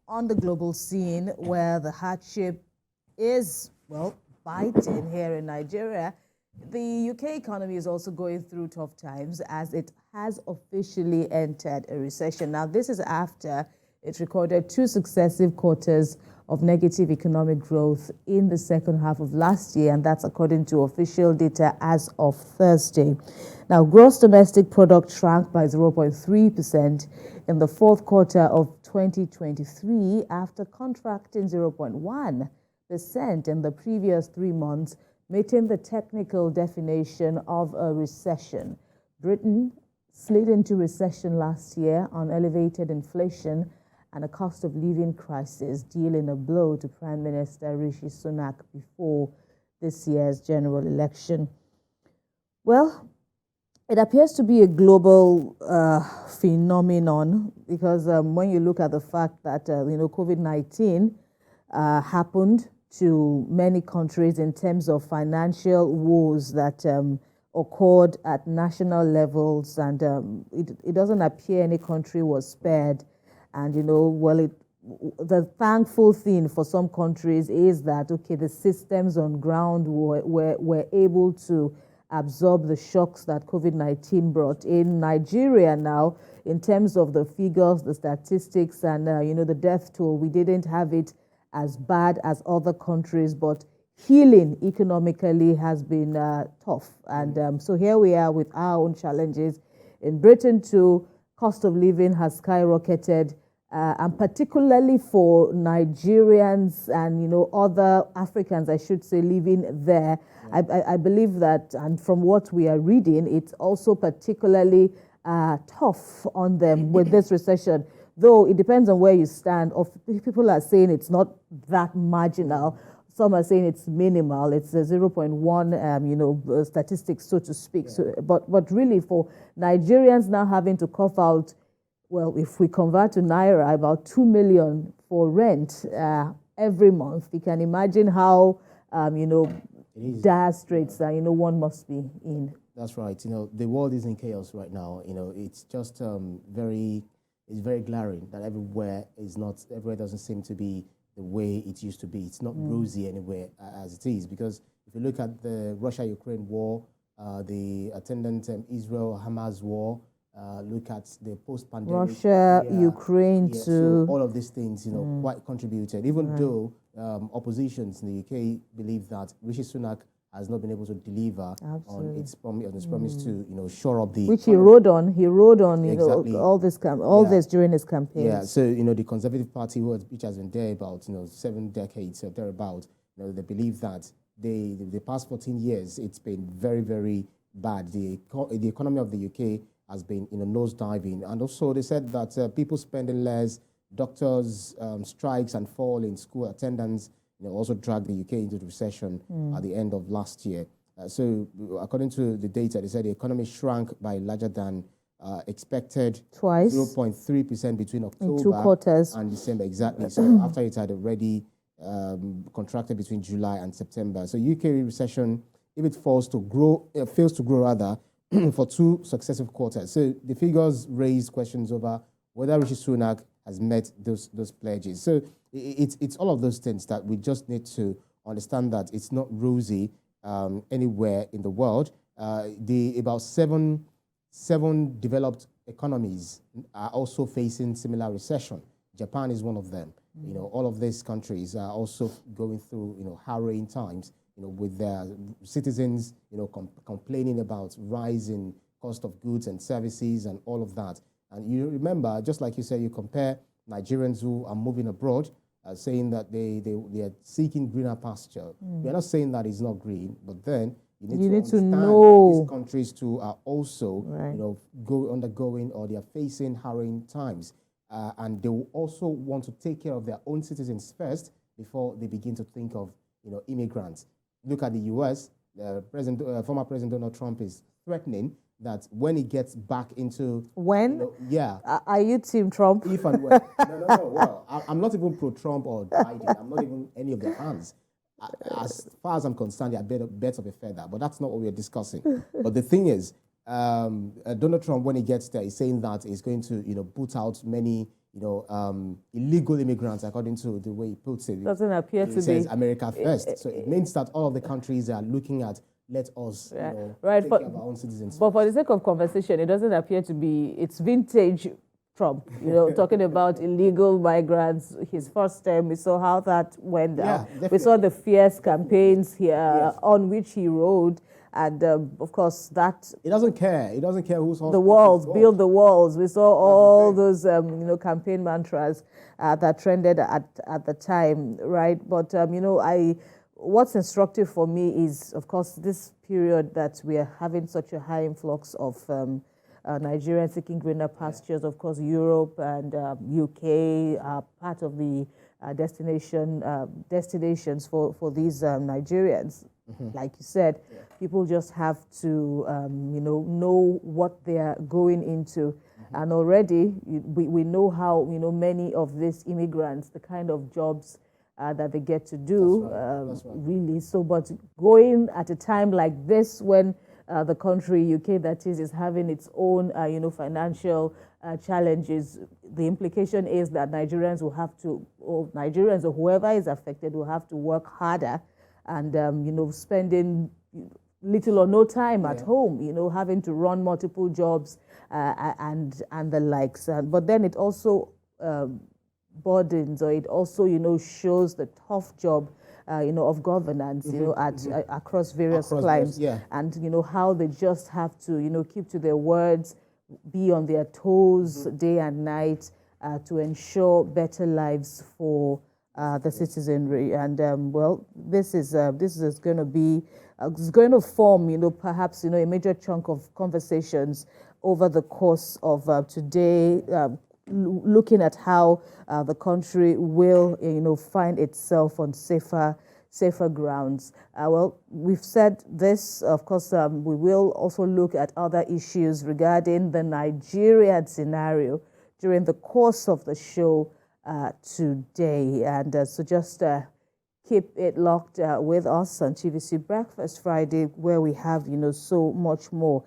On the global scene where the hardship is, well, biting here in Nigeria, the UK economy is also going through tough times as it has officially entered a recession. Now, this is after it recorded two successive quarters of negative economic growth in the second half of last year, and that's according to official data as of Thursday. Now, gross domestic product shrank by 0.3% in the fourth quarter of 2023 after contracting 0.1% in the previous 3 months, meeting the technical definition of a recession. Britain slid into recession last year on elevated inflation and a cost of living crisis, dealing a blow to Prime Minister Rishi Sunak before this year's general election. Well, it appears to be a global phenomenon because when you look at the fact that COVID-19 happened to many countries in terms of financial woes that occurred at national levels, and it doesn't appear any country was spared. And the thankful thing for some countries is that the systems on ground were able to absorb the shocks that COVID-19 brought. In Nigeria now, in terms of the figures, the statistics, and the death toll, we didn't have it as bad as other countries, but healing economically has been tough. And so here we are with our own challenges. In Britain too, cost of living has skyrocketed, and particularly for Nigerians and other Africans, I should say, living there. I believe that, and from what we are reading, it's also particularly tough on them with this recession. Though it depends on where you stand. People are saying it's not that marginal. Some are saying it's minimal. It's a 0.1, statistics, so to speak. Yeah. So, but really, for Nigerians now having to cough out, well, if we convert to naira, about 2 million for rent every month, you can imagine how dire straits one must be in. That's right. The world is in chaos right now. It's just it's very glaring that everywhere doesn't seem to be the way it used to be. It's not rosy anywhere as it is, because if you look at the Russia-Ukraine war, the attendant Israel-Hamas war, look at the post-pandemic Russia, Ukraine too. So all of these things, quite contributed. Even though oppositions in the UK believe that Rishi Sunak has not been able to deliver on his promise to shore up the which he rode on. Exactly. all this during his campaign. Yeah. So the Conservative Party, which has been there about 7 decades or thereabout, they believe that the past 14 years it's been very, very bad. The economy of the UK has been nosediving, and also they said that people spending less, doctors strikes and fall in school attendance also dragged the UK into the recession at the end of last year. So according to the data, they said the economy shrank by larger than expected, twice, 0.3% between October in 2 quarters and December. Exactly. So after it had already contracted between July and September. So UK recession, if it fails to grow rather, for 2 successive quarters. So the figures raise questions over whether Rishi Sunak has met those pledges. So it's all of those things that we just need to understand that it's not rosy anywhere in the world. About seven developed economies are also facing similar recession. Japan is one of them. All of these countries are also going through harrowing times. With their citizens, complaining about rising cost of goods and services and all of that. And you remember, just like you said, you compare Nigerians who are moving abroad, saying that they are seeking greener pasture. We are not saying that it's not green, but then you need to know these countries too are also, undergoing, or they are facing harrowing times, and they will also want to take care of their own citizens first before they begin to think of immigrants. Look at the U.S. Former President Donald Trump is threatening that when he gets back into... When? Are you Team Trump? If and when. No. Well, I'm not even pro-Trump or Biden. I'm not even any of their fans. As far as I'm concerned, they are birds of a feather, but that's not what we're discussing. But the thing is, Donald Trump, when he gets there, is saying that he's going to, put out many illegal immigrants, according to the way he puts it. Doesn't appear to be. It says America first. So it means that all of the countries are looking at, let us take care of our own citizens. But for the sake of conversation, it doesn't appear to be, it's vintage Trump, talking about illegal migrants. His first term, we saw how that went down. Yeah, we saw the fierce campaigns here on which he rode. And of course, that he doesn't care. He doesn't care who's the walls, build the walls. We saw all those campaign mantras that trended at the time, right? But what's instructive for me is, of course, this period that we are having such a high influx of Nigerians seeking greener pastures. Of course, Europe and UK are part of the destinations for these Nigerians. Like you said, people just have to, know what they are going into. And already we know how, many of these immigrants, the kind of jobs that they get to do, That's right. Really. So, but going at a time like this when the country, UK that is having its own, financial challenges, the implication is that Nigerians will have to, or Nigerians or whoever is affected will have to work harder and, spending little or no time at home, having to run multiple jobs and the likes. But then it also burdens, or it also, shows the tough job, of governance, across various climes. And, how they just have to, keep to their words, be on their toes day and night to ensure better lives for the citizenry. And this is going to be it's going to form perhaps a major chunk of conversations over the course of today, looking at how the country will find itself on safer grounds. We've said this, of course. We will also look at other issues regarding the Nigerian scenario during the course of the show today. And so just keep it locked with us on TVC Breakfast Friday, where we have, so much more.